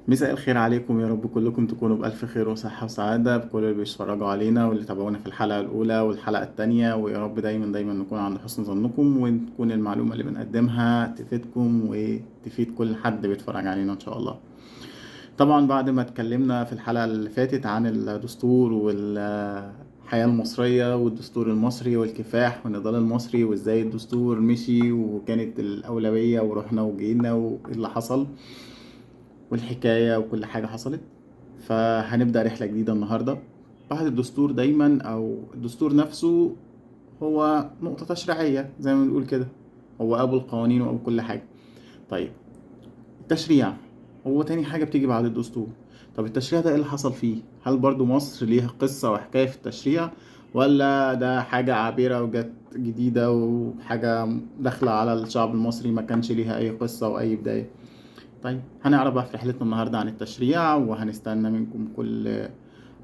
مساء الخير عليكم، يا رب كلكم تكونوا بألف خير وصحة وسعادة، بكل اللي بيتفرجوا علينا واللي تابعونا في الحلقة الأولى والحلقة التانية. ويا رب دايما دايما نكون عند حسن ظنكم، وتكون المعلومة اللي بنقدمها تفيدكم وتفيد كل حد بيتفرج علينا إن شاء الله. طبعا بعد ما اتكلمنا في الحلقة اللي فاتت عن الدستور والحياة المصرية والدستور المصري والكفاح والنضال المصري وازاي الدستور مشي وكانت الأولوية ورحنا وجينا وايه اللي حصل والحكاية وكل حاجة حصلت، فهنبدأ رحلة جديدة النهاردة. بعد الدستور دايما أو الدستور نفسه هو نقطة تشريعية زي ما بنقول كده، هو أبو القوانين وأبو كل حاجة. طيب التشريع هو تاني حاجة بتيجي بعد الدستور. طب التشريع ده ايه اللي حصل فيه؟ هل برضو مصر ليها قصة وحكاية في التشريع، ولا ده حاجة عابرة وجت جديدة وحاجة داخلة على الشعب المصري ما كانش ليها أي قصة وأي بداية؟ طيب هنعرف بقى في رحلتنا النهاردة عن التشريع، وهنستنى منكم كل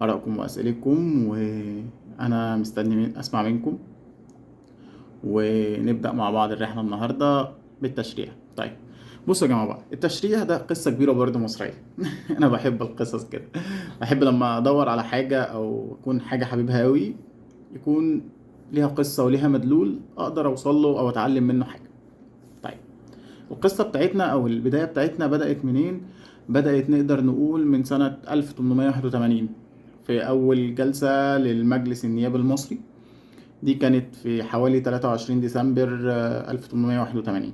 آرائكم وأسئلتكم، وأنا مستني أسمع منكم، ونبدأ مع بعض الرحلة النهاردة بالتشريع. طيب بصوا يا جماعة بقى، التشريع ده قصة كبيرة برضه مصرية. أنا بحب القصص كده، بحب لما أدور على حاجة أو أكون حاجة حبيبها أوي يكون ليها قصة وليها مدلول أقدر أوصل له أو أتعلم منه حاجة. طيب القصة بتاعتنا أو البداية بتاعتنا بدأت منين؟ بدأت نقدر نقول من سنة 1881 في أول جلسة للمجلس النيابي المصري. دي كانت في حوالي 23 ديسمبر 1881.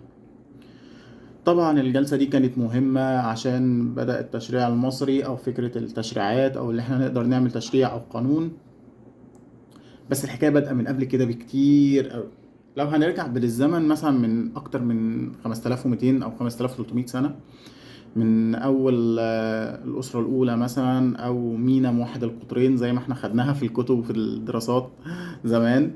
طبعا الجلسة دي كانت مهمة عشان بدأ التشريع المصري أو فكرة التشريعات أو اللي احنا نقدر نعمل تشريع أو قانون. بس الحكاية بدأ من قبل كده بكتير أوي. لو هنرجع بالزمن مثلا من أكتر من 5200 أو 5300 سنة، من أول الأسرة الأولى مثلا، أو مينا موحد القطرين زي ما احنا خدناها في الكتب وفي الدراسات زمان.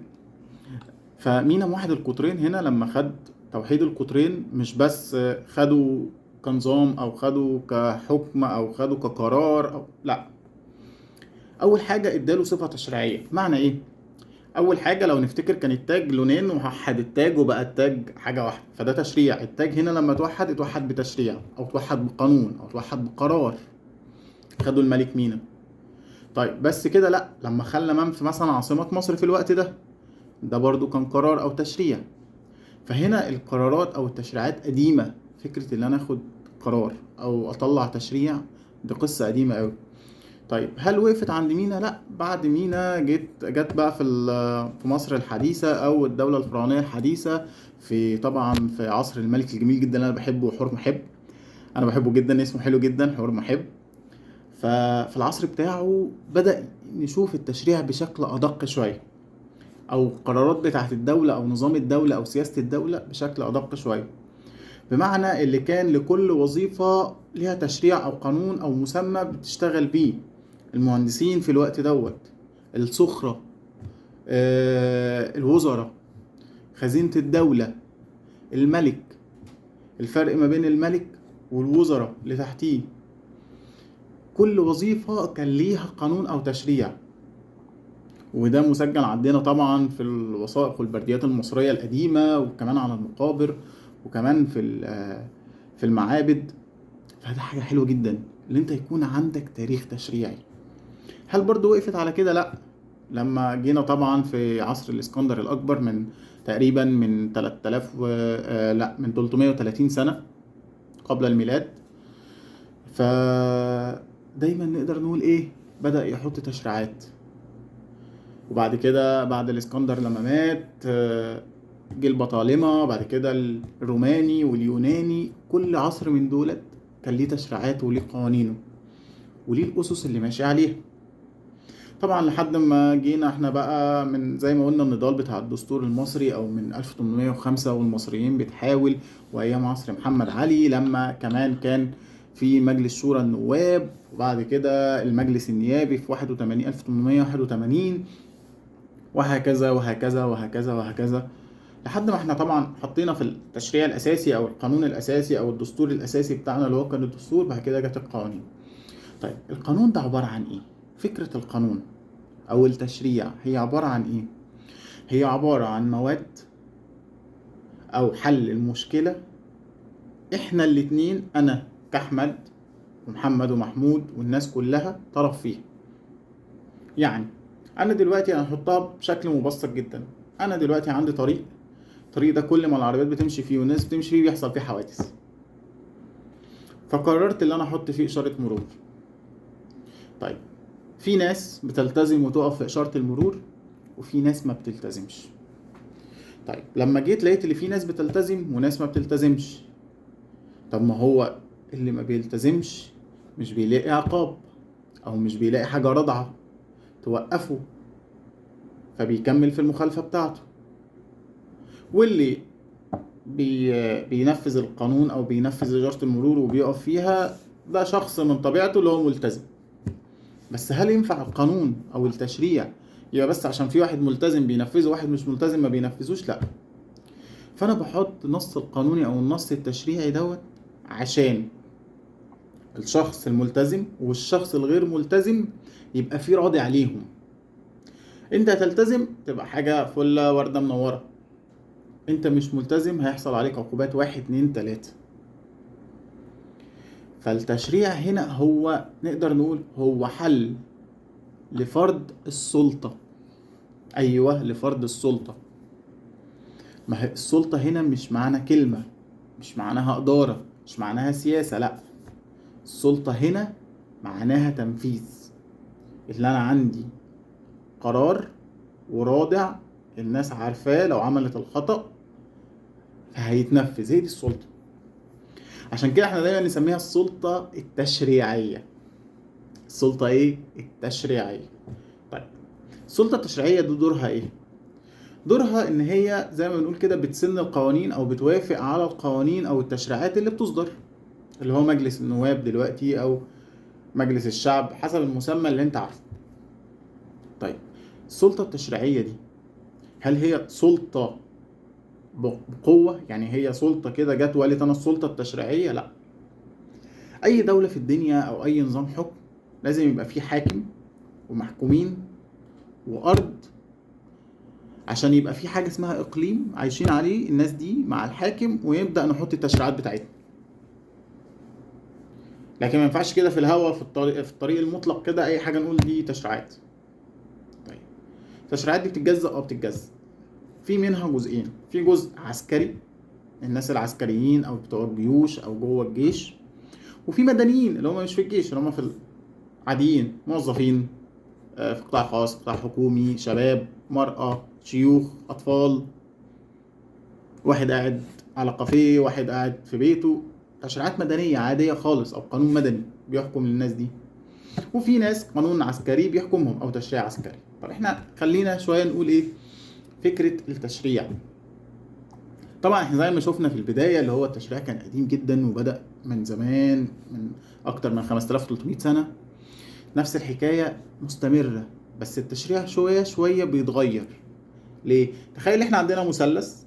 فمينا موحد القطرين هنا لما خد توحيد القطرين مش بس خدوا كنظام أو خدوا كحكم أو خدوا كقرار أو لأ، أول حاجة اداله صفة تشريعية. معنى إيه؟ أول حاجة لو نفتكر كان التاج لونين ووحد التاج وبقى التاج حاجة واحدة، فده تشريع. التاج هنا لما اتوحد بتشريع أو اتوحد بقانون أو اتوحد بقرار، خدوا الملك مينا. طيب بس كده لا، لما خلى منف مثلا عاصمة مصر في الوقت ده، ده برضو كان قرار او تشريع. فهنا القرارات او التشريعات قديمة. فكرة ان انا اخد قرار او اطلع تشريع دي قصة قديمة قوي. طيب هل وقفت عند مينا؟ لا، بعد مينا جت بقى في مصر الحديثة او الدولة الفرعونية الحديثة، في طبعا في عصر الملك الجميل جدا اللي انا بحبه، حور محب. انا بحبه جدا، اسمه حلو جدا، حور محب. ففي العصر بتاعه بدأ نشوف التشريع بشكل أدق شوية، أو قرارات بتاعة الدولة أو نظام الدولة أو سياسة الدولة بشكل أدق شوية. بمعنى اللي كان لكل وظيفة ليها تشريع أو قانون أو مسمى بتشتغل بيه. المهندسين في الوقت دوت، السخرة، الوزراء، خزينة الدولة، الملك. الفرق ما بين الملك والوزراء اللي تحتيه، كل وظيفة كان ليها قانون أو تشريع. وده مسجل عندنا طبعا في الوثائق والبرديات المصرية القديمة، وكمان على المقابر، وكمان في المعابد. فده حاجة حلوة جدا ان انت يكون عندك تاريخ تشريعي. هل برضو وقفت على كده؟ لا. لما جينا طبعا في عصر الاسكندر الاكبر من تقريبا من 3000 لا من 330 سنة قبل الميلاد، فدايما نقدر نقول ايه، بدأ يحط تشريعات. وبعد كده بعد الاسكندر لما مات جه البطالمة، بعد كده الروماني واليوناني. كل عصر من دولت كان ليه تشريعات وليه قوانينه وليه الأسس اللي ماشي عليها. طبعا لحد ما جينا احنا بقى من زي ما قلنا النضال بتاع الدستور المصري، او من 1805 والمصريين بتحاول، وايام عصر محمد علي لما كمان كان في مجلس شورى النواب، وبعد كده المجلس النيابي في 81 1881، وهكذا وهكذا وهكذا وهكذا، لحد ما احنا طبعا حطينا في التشريع الاساسي او القانون الاساسي او الدستور الاساسي بتاعنا اللي هو كان الدستور. بعد كده جت القوانين. طيب القانون ده عبارة عن ايه؟ فكرة القانون او التشريع هي عبارة عن ايه؟ هي عبارة عن مواد او حل المشكلة. احنا الاتنين، انا كاحمد ومحمد ومحمود والناس كلها طرف فيها. يعني انا دلوقتي هنحطها بشكل مبسط جدا، انا دلوقتي عندي طريق، الطريق ده كل ما العربيات بتمشي فيه والناس بتمشي فيه بيحصل فيه حوادث، فقررت ان انا احط فيه اشارة مرور. طيب في ناس بتلتزم وتقف في اشارة المرور وفي ناس ما بتلتزمش. طيب لما جيت لقيت اللي في ناس بتلتزم وناس ما بتلتزمش، طب ما هو اللي ما بيلتزمش مش بيلاقي عقاب او مش بيلاقي حاجة رادعة توقفه، فبيكمل في المخالفة بتاعته. واللي بينفذ القانون او بينفذ إشارة المرور وبيقف فيها ده شخص من طبيعته اللي هو ملتزم. بس هل ينفع القانون او التشريع يبقى بس عشان في واحد ملتزم بينفذه واحد مش ملتزم ما بينفذوش؟ لا. فانا بحط النص القانوني او النص التشريعي دوت عشان الشخص الملتزم والشخص الغير ملتزم يبقى في راضي عليهم. انت هتلتزم تبقى حاجة فلة وردة منورة، انت مش ملتزم هيحصل عليك عقوبات 1 2 3. فالتشريع هنا هو نقدر نقول هو حل لفرض السلطة. ايوه لفرض السلطة. ما هي السلطة هنا مش معنى كلمة، مش معناها إدارة، مش معناها سياسة، لا. السلطة هنا معناها تنفيذ. اللي أنا عندي قرار ورادع الناس عارفاه لو عملت الخطأ فهيتنفذ، هي دي السلطة. عشان كده احنا دايما نسميها السلطة التشريعية. السلطة ايه؟ التشريعية. طيب السلطة التشريعية دي دورها ايه؟ دورها ان هي زي ما بنقول كده بتسن القوانين او بتوافق على القوانين او التشريعات اللي بتصدر، اللي هو مجلس النواب دلوقتي او مجلس الشعب حسب المسمى اللي انت عارفه. طيب السلطة التشريعية دي هل هي سلطة بقوة؟ يعني هي سلطة كده جت وقالت انا السلطة التشريعية؟ لا. اي دولة في الدنيا او اي نظام حكم لازم يبقى فيه حاكم ومحكومين وارض، عشان يبقى في حاجة اسمها اقليم عايشين عليه الناس دي مع الحاكم ويبدأ نحط التشريعات بتاعتنا. لكن ما ينفعش كده في الهوا في الطريق المطلق كده اي حاجة نقول دي تشريعات. طيب التشريعات دي بتتجزأ بتتجزأ في منها جزئين، في جزء عسكري الناس العسكريين او بتوع الجيوش او جوه الجيش، وفي مدنيين اللي هم مش في الجيش اللي هم في العاديين موظفين في قطاع خاص قطاع حكومي، شباب مرأة شيوخ أطفال، واحد قاعد على كافيه واحد قاعد في بيته. تشريعات مدنية عادية خالص أو قانون مدني بيحكم للناس دي، وفي ناس قانون عسكري بيحكمهم أو تشريع عسكري. طب احنا خلينا شوية نقول ايه فكرة التشريع. طبعا احنا زي ما شفنا في البداية اللي هو التشريع كان قديم جدا وبدأ من زمان من أكتر من 5300 سنة. نفس الحكاية مستمرة، بس التشريع شوية شوية بيتغير. ليه؟ تخيل احنا عندنا مثلث،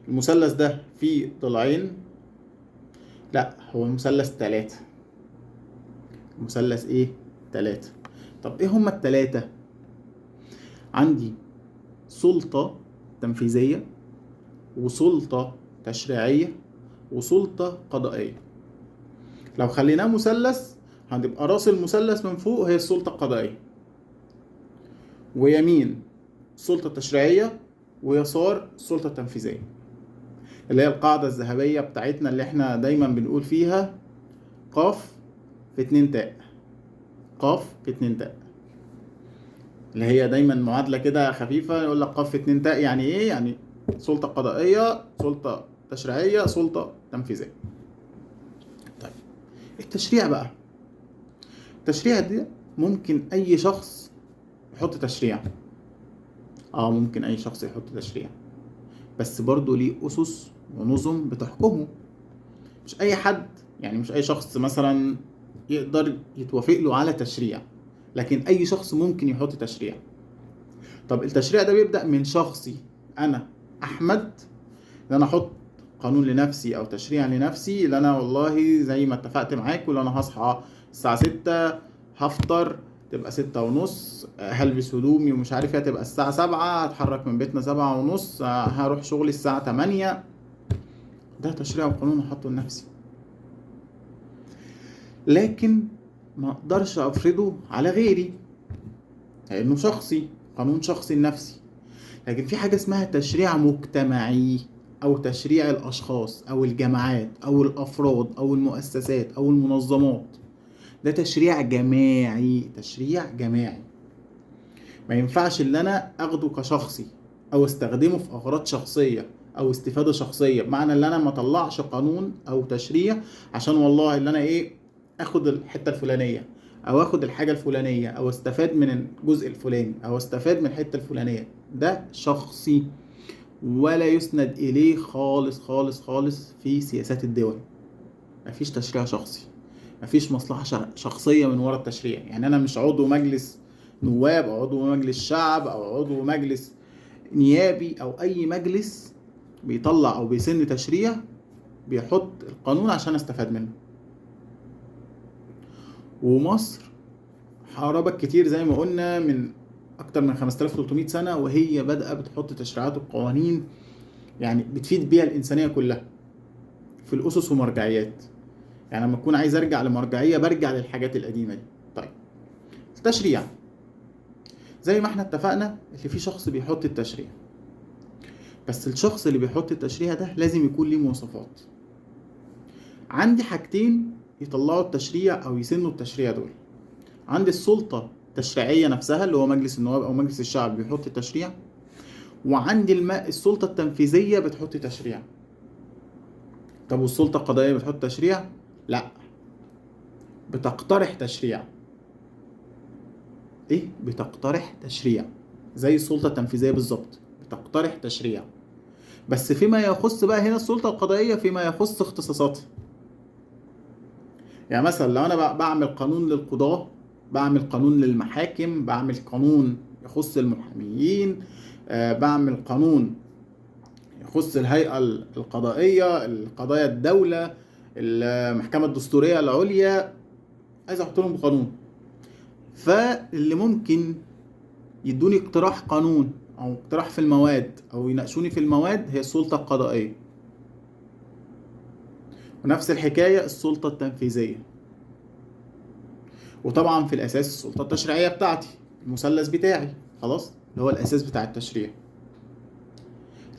المثلث ده فيه ضلعين، لا هو مثلث 3. مثلث ايه؟ 3. طب ايه هما ال3؟ عندي سلطة تنفيذية وسلطة تشريعية وسلطة قضائية. لو خليناه مثلث هتبقى راس المثلث من فوق هي السلطة القضائية، ويمين السلطة التشريعية، ويسار السلطة التنفيذية، اللي هي القاعدة الذهبية بتاعتنا اللي احنا دايما بنقول فيها قاف في 2 تاء. قاف في 2 تاء اللي هي دايما معادلة كده خفيفة، يقول لك قاف في 2 تاء يعني ايه؟ يعني سلطة قضائية سلطة تشريعية سلطة تنفيذية. طيب التشريع بقى، التشريع دي ممكن اي شخص يحط تشريع. ممكن اي شخص يحط تشريع، بس برضو ليه اسس ونظم بتحكمه. مش اي حد، يعني مش اي شخص مثلا يقدر يتوافق له على تشريع، لكن اي شخص ممكن يحط تشريع. طب التشريع ده بيبدأ من شخصي انا احمد، ان انا احط قانون لنفسي او تشريع لنفسي، اللي انا والله زي ما اتفقت معاك اللي انا هصحى الساعة 6 هفطر تبقى 6:30، هلبس هدومي ومش عارف ايه تبقى الساعة 7، هتحرك من بيتنا 7:30، هروح شغلي الساعة 8. ده تشريع وقانون احطه لنفسي. لكن ما اقدرش افرضه على غيري لانه شخصي، قانون شخصي لنفسي. لكن في حاجة اسمها تشريع مجتمعي، او تشريع الاشخاص او الجماعات او الافراد او المؤسسات او المنظمات. ده تشريع جماعي، تشريع جماعي. ما ينفعش اللي انا اخده كشخصي او استخدمه في اغراض شخصية او استفادة شخصية، بمعنى ان انا ما اطلعش قانون او تشريع عشان والله اللي انا ايه، اخد الحتة الفلانية او اخد الحاجة الفلانية او استفاد من الجزء الفلاني او استفاد من الحتة الفلانية. ده شخصي ولا يسند اليه خالص خالص خالص في سياسات الدول. مفيش تشريع شخصي، مفيش مصلحة شخصية من وراء التشريع. يعني أنا مش عضو مجلس نواب أو عضو مجلس شعب أو عضو مجلس نيابي أو أي مجلس بيطلع أو بيسن تشريع بيحط القانون عشان استفاد منه. ومصر حاربت كتير زي ما قلنا من أكتر من 5300 سنة وهي بدأت بتحط تشريعات وقوانين يعني بتفيد بيها الإنسانية كلها في الأسس ومرجعيات. يعني لما أكون عايز أرجع لمرجعية برجع للحاجات القديمة دي. طيب التشريع زي ما احنا اتفقنا اللي في شخص بيحط التشريع، بس الشخص اللي بيحط التشريع ده لازم يكون ليه مواصفات. عندي حاجتين يطلعوا التشريع او يسنوا التشريع دول. عندي السلطة التشريعية نفسها اللي هو مجلس النواب او مجلس الشعب بيحط التشريع، وعندي السلطة التنفيذية بتحط تشريع. طب والسلطة القضائية بتحط تشريع؟ لا، بتقترح تشريع. ايه؟ بتقترح تشريع زي السلطة التنفيذية بالظبط، بتقترح تشريع. بس فيما يخص بقى هنا السلطة القضائية فيما يخص اختصاصاتها. يعني مثلا لو انا بعمل قانون للقضاة، بعمل قانون للمحاكم، بعمل قانون يخص المحاميين، بعمل قانون يخص الهيئة القضائية، القضايا الدولة، المحكمة الدستورية العليا، عايز احط لهم قانون. فاللي ممكن يدوني اقتراح قانون او اقتراح في المواد او يناقشوني في المواد هي السلطة القضائية. ونفس الحكاية السلطة التنفيذية. وطبعا في الأساس السلطة التشريعية بتاعتي، المثلث بتاعي خلاص اللي هو الأساس بتاع التشريع.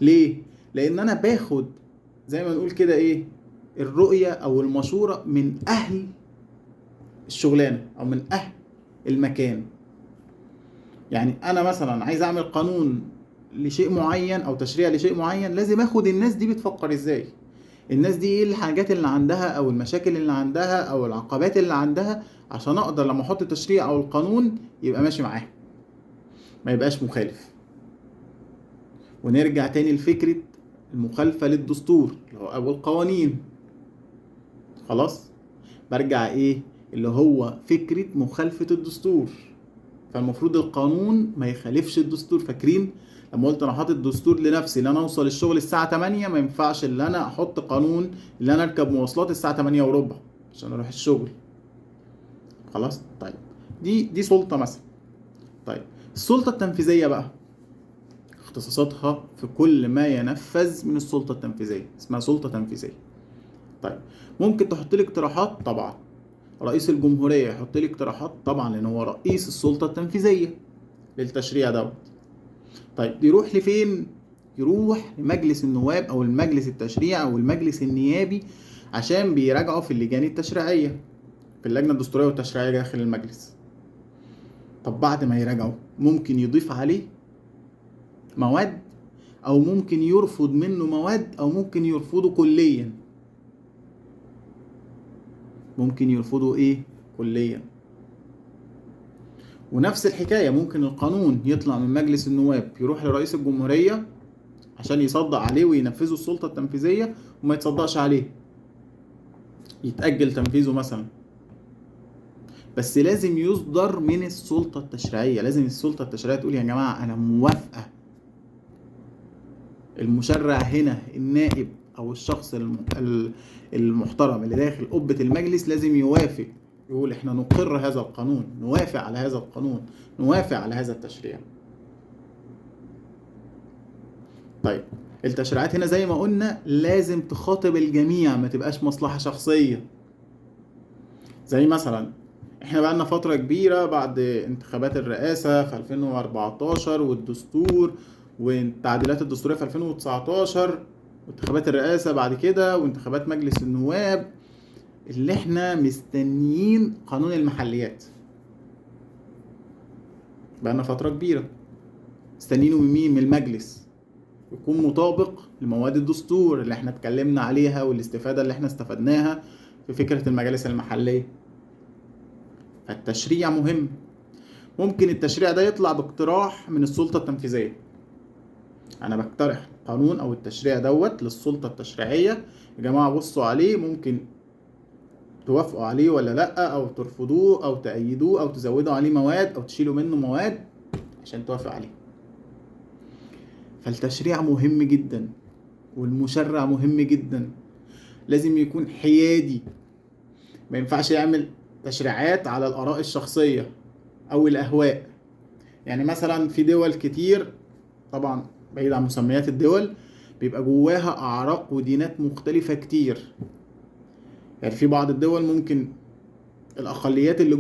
ليه؟ لأن أنا باخد زي ما نقول كده إيه، الرؤية أو المشورة من أهل الشغلانة أو من أهل المكان. يعني أنا مثلا عايز أعمل قانون لشيء معين أو تشريع لشيء معين، لازم أخد الناس دي بتفكر إزاي، الناس دي ايه الحاجات اللي عندها او المشاكل اللي عندها او العقبات اللي عندها، عشان اقدر لما احط التشريع او القانون يبقى ماشي معاها ما يبقاش مخالف. ونرجع تاني لفكرة المخالفة للدستور اللي هو او القوانين. خلاص برجع ايه اللي هو فكرة مخالفة الدستور. فالمفروض القانون ما يخالفش الدستور. فاكرين لما قلت انا حاطط دستور لنفسي ان انا اوصل الشغل الساعه 8، ما ينفعش ان انا احط قانون ان انا اركب مواصلات الساعه 8 وربع عشان اروح الشغل. خلاص طيب دي سلطه مثلا. طيب السلطه التنفيذيه بقى اختصاصاتها في كل ما ينفذ من السلطه التنفيذيه اسمها سلطه تنفيذيه. طيب ممكن تحط لي اقتراحات طبعا، رئيس الجمهوريه يحط لي اقتراحات طبعا لان هو رئيس السلطه التنفيذيه للتشريع دوت. طيب يروح لفين؟ يروح لمجلس النواب او المجلس التشريع او المجلس النيابي عشان بيراجعوا في اللجان التشريعية في اللجنة الدستورية والتشريعية داخل المجلس. طب بعد ما يراجعوا ممكن يضيف عليه مواد او ممكن يرفض منه مواد او ممكن يرفضه كليا. ممكن يرفضه ايه؟ كليا. ونفس الحكاية ممكن القانون يطلع من مجلس النواب يروح لرئيس الجمهورية عشان يصدق عليه وينفذه السلطة التنفيذية وما يتصدقش عليه، يتأجل تنفيذه مثلا. بس لازم يصدر من السلطة التشريعية، لازم السلطة التشريعية تقول يا جماعة أنا موافقة. المشرع هنا النائب أو الشخص المحترم اللي داخل قبة المجلس لازم يوافق، يقول احنا نقر هذا القانون، نوافق على هذا القانون، نوافق على هذا التشريع. طيب التشريعات هنا زي ما قلنا لازم تخاطب الجميع، ما تبقاش مصلحة شخصية. زي مثلا احنا بقالنا فترة كبيرة بعد انتخابات الرئاسة في 2014 والدستور والتعديلات الدستورية في 2019 وانتخابات الرئاسة بعد كده وانتخابات مجلس النواب، اللي احنا مستنيين قانون المحليات. بقالنا فترة كبيرة مستنيينه من مين؟ من المجلس، يكون مطابق لمواد الدستور اللي احنا اتكلمنا عليها والاستفادة اللي احنا استفدناها في فكرة المجالس المحلية. فالتشريع مهم. ممكن التشريع ده يطلع باقتراح من السلطة التنفيذية. انا بقترح قانون او التشريع دوت للسلطة التشريعية، يا جماعة بصوا عليه، ممكن توافقوا عليه ولا لا، او ترفضوه او تأيدوه او تزودوا عليه مواد او تشيلوا منه مواد عشان توافق عليه. فالتشريع مهم جدا والمشرع مهم جدا. لازم يكون حيادي، ما ينفعش يعمل تشريعات على الآراء الشخصية او الأهواء. يعني مثلا في دول كتير، طبعا بعيد عن مسميات الدول، بيبقى جواها أعراق ودينات مختلفة كتير. يعني في بعض الدول ممكن الأقليات اللي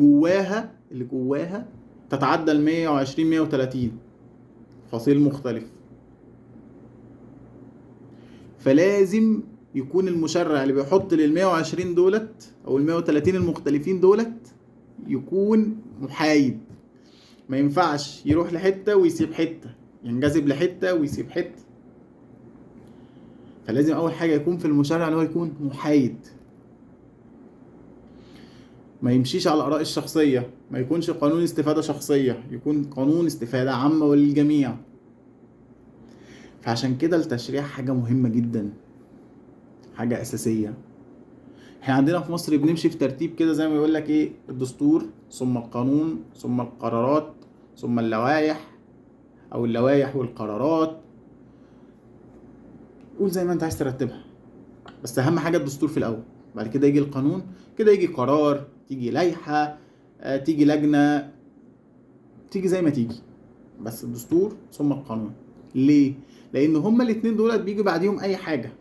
جواها تتعدى ال 120 130 فصيل مختلف. فلازم يكون المشرع اللي بيحط لل 120 دولت أو ال 130 المختلفين دولت يكون محايد. ما ينفعش يروح لحتة ويسيب حتة، ينجذب لحتة ويسيب حتة. فلازم أول حاجة يكون في المشرع إن هو يكون محايد، ما يمشيش على الآراء الشخصية، ما يكونش قانون استفادة شخصية، يكون قانون استفادة عامة وللجميع. فعشان كده التشريع حاجة مهمة جدا، حاجة أساسية. احنا عندنا في مصر بنمشي في ترتيب كده، زي ما يقول لك ايه، الدستور ثم القانون ثم القرارات ثم اللوائح، او اللوائح والقرارات. قول زي ما انت عايز ترتبها، بس اهم حاجة الدستور في الاول، بعد كده يجي القانون، كده يجي قرار، تيجي لائحة، تيجي لجنة، تيجي زي ما تيجي، بس الدستور ثم القانون. ليه؟ لان هما الاتنين دولت بيجي بعديهم اي حاجة.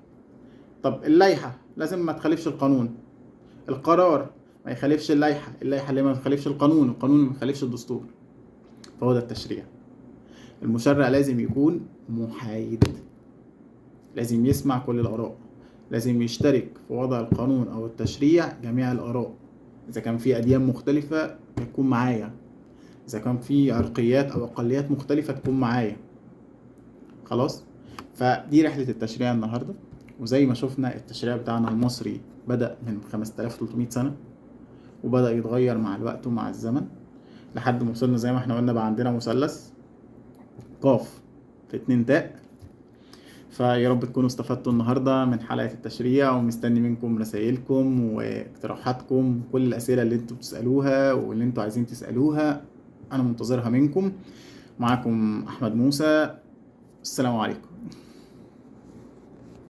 طب اللائحة لازم ما تخالفش القانون، القرار ما يخالفش اللائحة، اللائحة اللي ما تخالفش القانون، القانون ما يخالفش الدستور. فهو ده التشريع. المشرع لازم يكون محايد، لازم يسمع كل الآراء، لازم يشترك في وضع القانون أو التشريع جميع الآراء. إذا كان في أديان مختلفة تكون معايا، إذا كان في عرقيات أو أقليات مختلفة تكون معايا. خلاص. فدي رحلة التشريع النهاردة. وزي ما شفنا التشريع بتاعنا المصري بدأ من 5300 سنة، وبدأ يتغير مع الوقت ومع الزمن لحد ما وصلنا زي ما احنا قلنا بقى عندنا مثلث قاف في 2 تاء. فيا رب تكونوا استفدتوا النهاردة من حلقة التشريع، ومستني منكم رسائلكم واقتراحاتكم، كل الأسئلة اللي انتوا بتسألوها واللي انتوا عايزين تسألوها أنا منتظرها منكم. معاكم أحمد موسى، السلام عليكم.